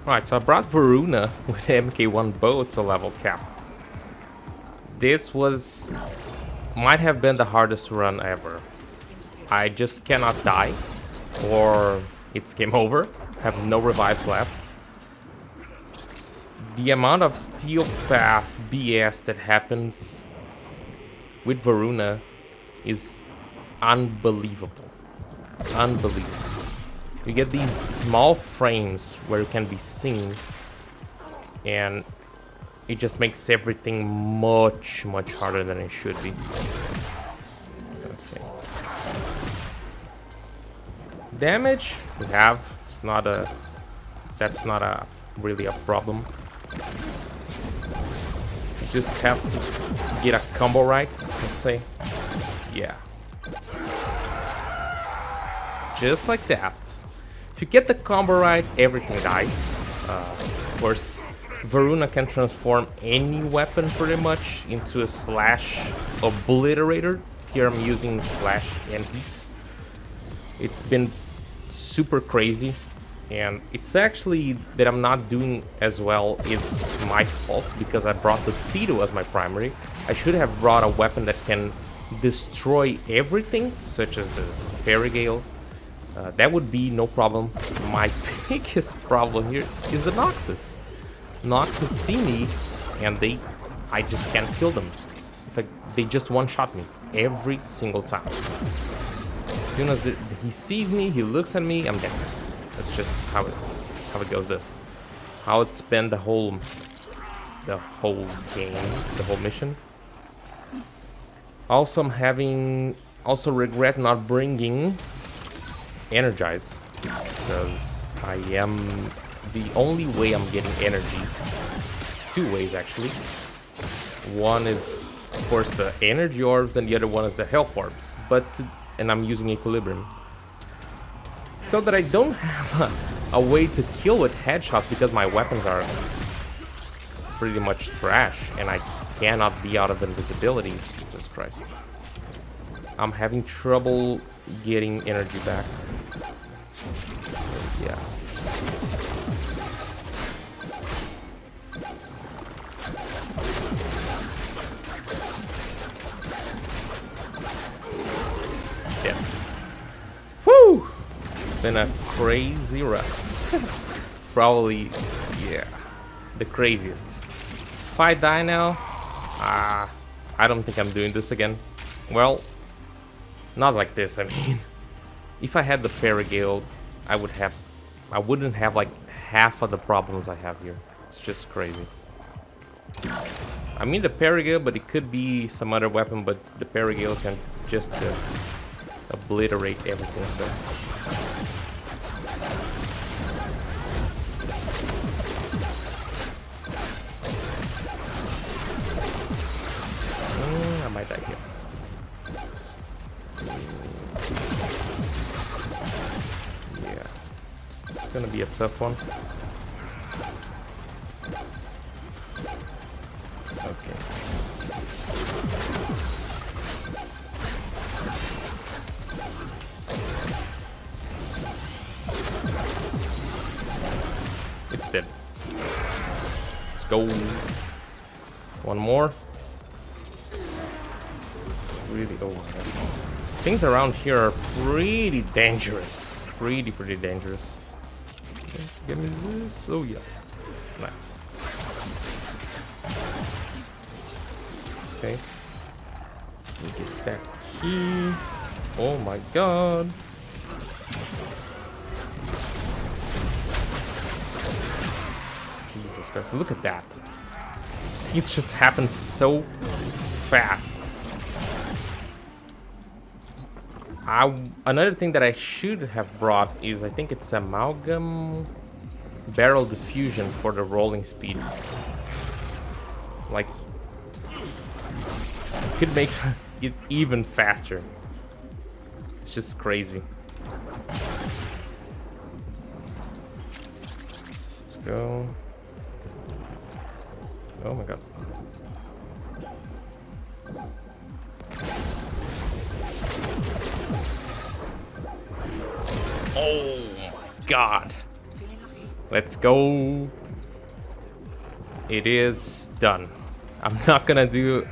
Alright, so I brought Varuna with MK-1 bow to level cap. This might have been the hardest run ever. I just cannot die, or it's game over. Have no revives left. The amount of steel path BS that happens with Varuna is unbelievable. Unbelievable. You get these small frames where you can be seen, and it just makes everything much harder than it should be. Okay. Damage we have. That's not a really a problem. You just have to get a combo right, let's say. Yeah. Just like that. If you get the combo right, everything dies. Of course, Varuna can transform any weapon pretty much into a slash obliterator. Here I'm using slash and heat. It's been super crazy, and it's actually that I'm not doing as well is my fault because I brought the Cedo as my primary. I should have brought a weapon that can destroy everything, such as the Paragale. That would be no problem. My biggest problem here is the Noxus. Noxus see me, and I just can't kill them. They just one-shot me every single time. As soon as he sees me, he looks at me, I'm dead. That's just how it goes. How it's been the whole game, the whole mission. Also, I'm regret not bringing Energize, because I am the only way I'm getting energy. Two ways actually. One is of course the energy orbs, and the other one is the health orbs. And I'm using equilibrium, so that I don't have a way to kill with headshot because my weapons are pretty much trash, and I cannot be out of invisibility. Jesus Christ. I'm having trouble getting energy back. Yeah. Yeah. Woo! It's been a crazy run. Probably, yeah, the craziest. If I die now, I don't think I'm doing this again. Well, not like this, I mean. If I had the Paragale, I wouldn't have like half of the problems I have here. It's just crazy. I mean the Paragale, but it could be some other weapon, but the Paragale can just obliterate everything, so. I might die here. It's gonna be a tough one. Okay. It's dead. Let's go. One more. It's really over. Things around here are pretty dangerous. Pretty dangerous. Okay, give me this. Oh yeah. Nice. Okay. Let me get that key. Oh my god. Jesus Christ. Look at that. These just happen so fast. Another thing that I should have brought is, I think it's amalgam barrel diffusion for the rolling speed. Like, could make it even faster. It's just crazy. Let's go. Oh my god. Oh my god. Let's go. It is done. I'm not gonna do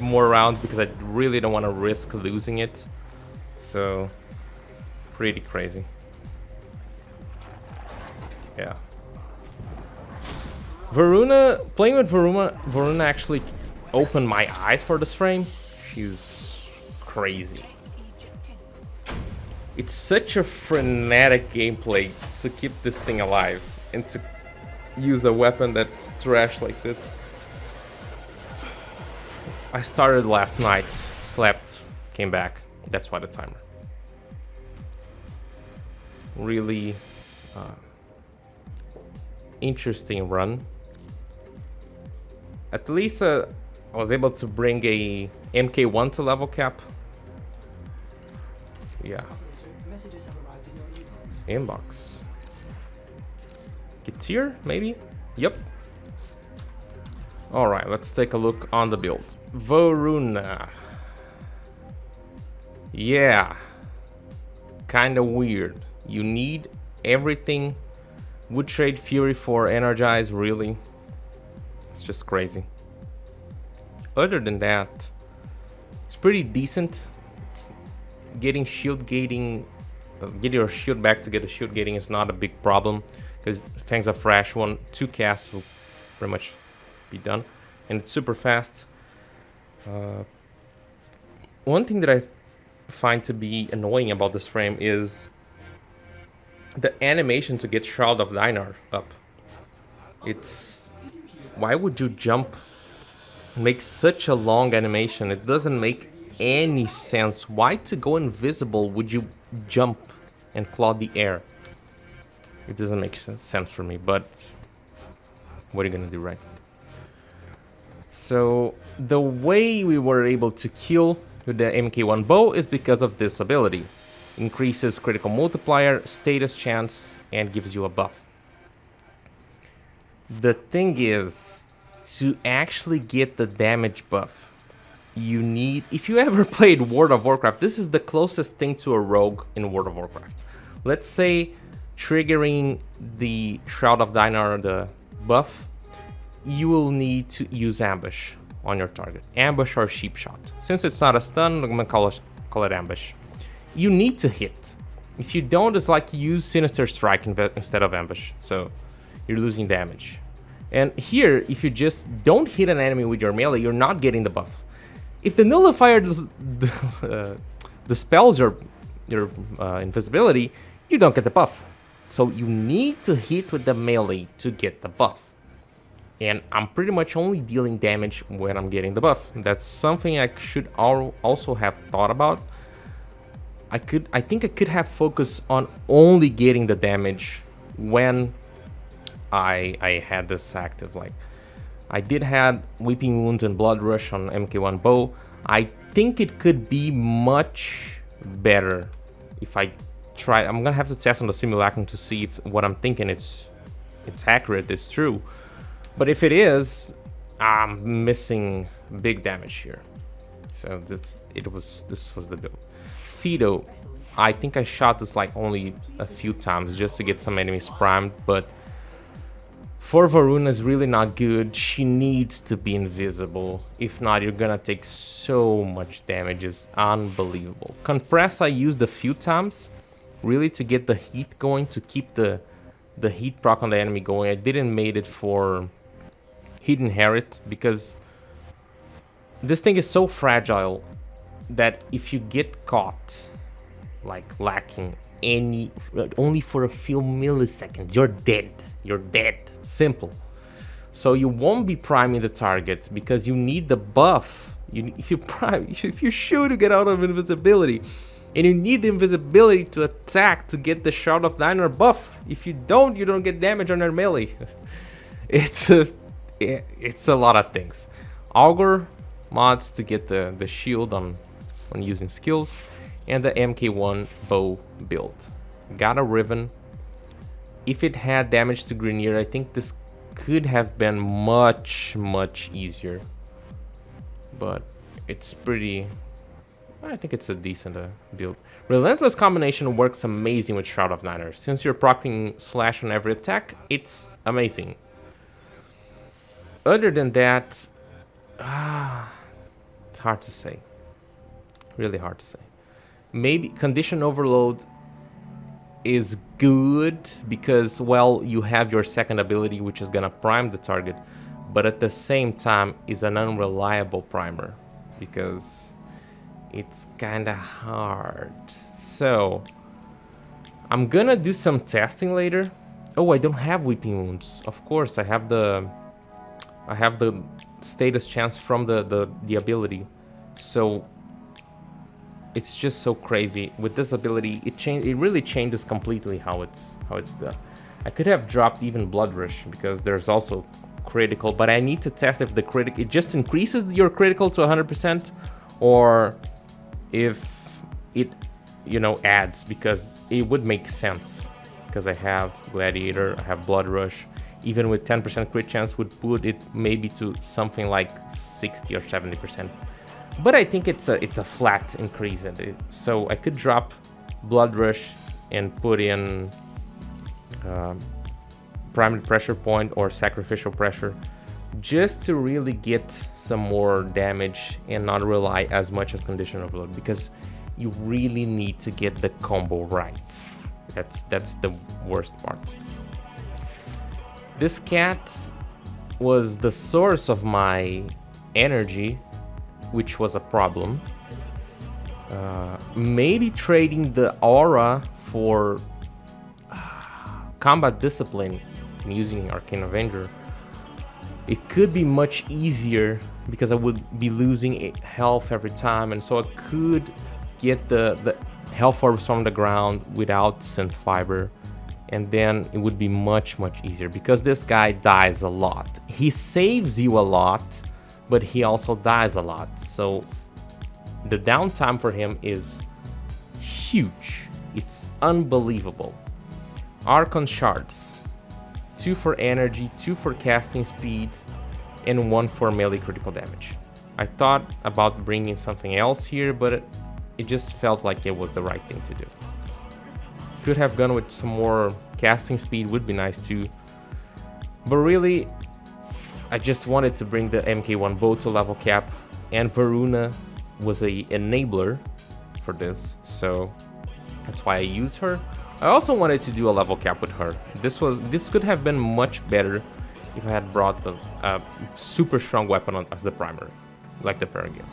more rounds because I really don't want to risk losing it. So, pretty crazy. Yeah. Varuna, playing with Varuna actually opened my eyes for this frame. She's crazy. It's such a frenetic gameplay to keep this thing alive and to use a weapon that's trash like this. I started last night, slept, came back. That's why the timer. Really interesting run. At least I was able to bring a MK-1 to level cap. Yeah. Inbox. Getir, maybe? Yep. Alright, let's take a look on the build. Varuna. Yeah. Kinda weird. You need everything. Would trade Fury for Energize, really? It's just crazy. Other than that, it's pretty decent. It's getting shield gating, get your shield back to get the shield gating is not a big problem because Fangs of Thrash 2 casts will pretty much be done, and it's super fast. One thing that I find to be annoying about this frame is the animation to get Shroud of Dynar up. It's... why would you jump? Make such a long animation? It doesn't make any sense. Why to go invisible would you jump and claw the air? It doesn't make sense for me, but what are you gonna do, right? So the way we were able to kill with the MK-1 bow is because of this ability. Increases critical multiplier, status chance, and gives you a buff. The thing is, to actually get the damage buff, you need... if you ever played World of Warcraft, this is the closest thing to a rogue in World of Warcraft. Let's say triggering the Shroud of Dynar, the buff, you will need to use Ambush on your target. Ambush or Sheep Shot. Since it's not a stun, I'm gonna call it Ambush. You need to hit. If you don't, it's like you use Sinister Strike instead of Ambush. So you're losing damage. And here, if you just don't hit an enemy with your melee, you're not getting the buff. If the Nullifier dispels your invisibility, you don't get the buff. So you need to hit with the melee to get the buff. And I'm pretty much only dealing damage when I'm getting the buff. That's something I should also have thought about. I think I could have focused on only getting the damage when I had this active. Like, I did have Weeping Wounds and Blood Rush on MK-1 bow. I think it could be much better if I try. I'm gonna have to test on the simulacrum to see if what I'm thinking it's accurate, it's true. But if it is, I'm missing big damage here. So this was the build. Cedo, I think I shot this like only a few times just to get some enemies primed, but for Varuna is really not good. She needs to be invisible. If not, you're gonna take so much damage. It's unbelievable. Compress I used a few times, really to get the heat going, to keep the heat proc on the enemy going. I didn't made it for Hidden Inherit because this thing is so fragile that if you get caught like lacking only for a few milliseconds, you're dead. You're dead. Simple. So you won't be priming the target because you need the buff. If you shoot to get out of invisibility, and you need the invisibility to attack to get the Shroud of Dynar buff. If you don't get damage on your melee. It's a lot of things. Augur mods to get the shield on using skills, and the MK-1 bow build. Got a Riven. If it had damage to Grineer, I think this could have been much easier. But it's pretty... I think it's a decent build. Relentless combination works amazing with Shroud of Niner. Since you're proccing slash on every attack, it's amazing. Other than that, it's hard to say. Really hard to say. Maybe Condition Overload is good because, well, you have your second ability, which is gonna prime the target, but at the same time is an unreliable primer because it's kinda hard. So I'm gonna do some testing later. Oh, I don't have Weeping Wounds. Of course, I have the status chance from the ability. So it's just so crazy with this ability. It really changes completely how it's done. I could have dropped even Blood Rush because there's also critical, but I need to test if the critical, it just increases your critical to 100%, or if it, you know, adds, because it would make sense because I have Gladiator, I have Blood Rush. Even with 10% crit chance would put it maybe to something like 60 or 70%. But I think it's a flat increase in it. So I could drop Blood Rush and put in Primary Pressure Point or Sacrificial Pressure just to really get some more damage and not rely as much as Condition Overload, because you really need to get the combo right. That's the worst part. This cat was the source of my energy, which was a problem. Maybe trading the aura for combat discipline and using Arcane Avenger, it could be much easier because I would be losing health every time, and so I could get the health orbs from the ground without Synth Fiber, and then it would be much easier because this guy dies a lot. He saves you a lot, but he also dies a lot, so the downtime for him is huge. It's unbelievable. Archon Shards, 2 for energy, 2 for casting speed, and 1 for melee critical damage. I thought about bringing something else here, but it just felt like it was the right thing to do. Could have gone with some more casting speed, would be nice too. But really, I just wanted to bring the MK-1 bow to level cap, and Varuna was a enabler for this, so that's why I used her. I also wanted to do a level cap with her. This could have been much better if I had brought the super strong weapon as the primary, like the Paragon.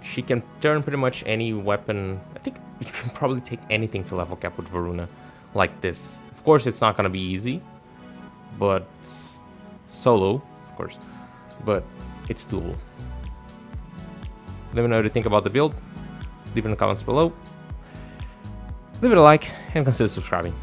She can turn pretty much any weapon. I think you can probably take anything to level cap with Varuna, like this. Of course, it's not gonna be easy, but solo, of course, but it's doable. Let me know what you think about the build. Leave it in the comments below. Leave it a like and consider subscribing.